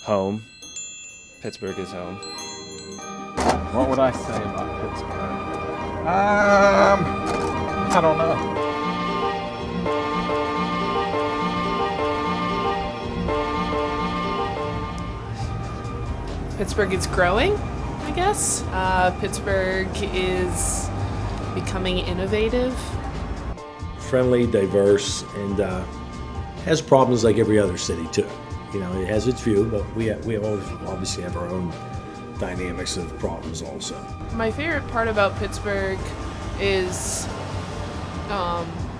home. Pittsburgh is home. What would I say about Pittsburgh? I don't know. Pittsburgh is growing, I guess. Pittsburgh is becoming innovative. Friendly, diverse, and has problems like every other city too. You know, it has its few, but we always obviously have our own dynamics of problems also. My favorite part about Pittsburgh is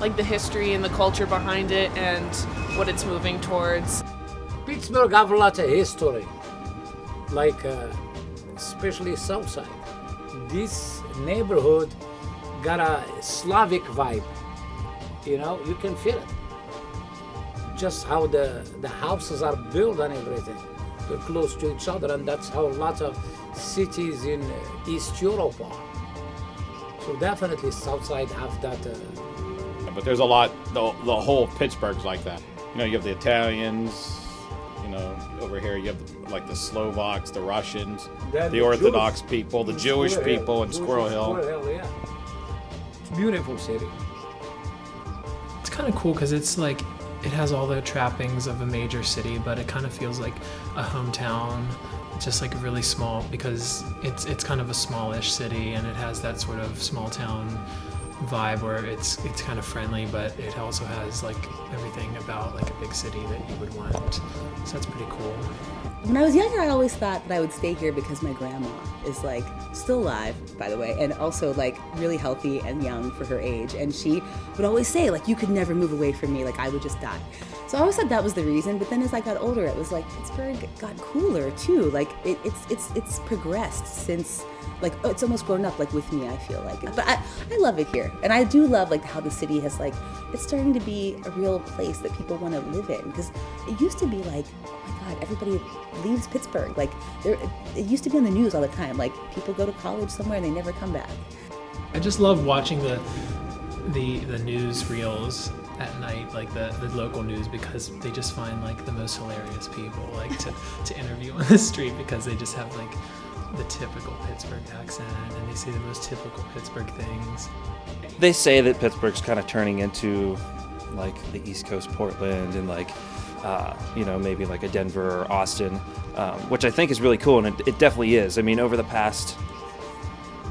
like the history and the culture behind it and what it's moving towards. Pittsburgh have a lot of history, like especially South Side. This neighborhood got a Slavic vibe. You know, you can feel it. Just how the houses are built and everything. They're close to each other, and that's how a lot of cities in East Europe are. So definitely Southside have that. But there's a lot, the whole Pittsburgh's like that. You know, you have the Italians, you know, over here you have like the Slovaks, the Russians, the Orthodox people, the Jewish people in Squirrel Hill. Yeah. It's a beautiful city. It's kind of cool because it's like, it has all the trappings of a major city, but it kind of feels like a hometown. It's just like really small because it's kind of a smallish city, and it has that sort of small town vibe where it's kind of friendly, but it also has like everything about like a big city that you would want. So that's pretty cool. When I was younger, I always thought that I would stay here because my grandma is like still alive, by the way, and also like really healthy and young for her age. And she would always say like, you could never move away from me, like I would just die. So I always thought that was the reason. But then as I got older, it was like Pittsburgh got cooler too. Like it's progressed since, like it's almost grown up like with me, I feel like. But I love it here, and I do love like how the city has like, it's starting to be a real place that people want to live in, because it used to be like, oh my God, everybody leaves Pittsburgh. Like it used to be on the news all the time. Like people go to college somewhere and they never come back. I just love watching the news reels at night, like the local news, because they just find like the most hilarious people like to interview on the street, because they just have like the typical Pittsburgh accent and they say the most typical Pittsburgh things. They say that Pittsburgh's kind of turning into like the East Coast Portland and like, you know, maybe like a Denver or Austin, which I think is really cool, and it definitely is. I mean, over the past,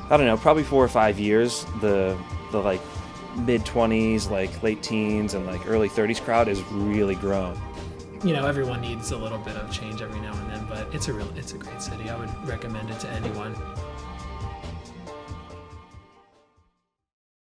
I don't know, probably 4 or 5 years, the like mid-20s, like late teens and like early 30s crowd has really grown. You know, everyone needs a little bit of change every now and then, but it's a great city. I would recommend it to anyone.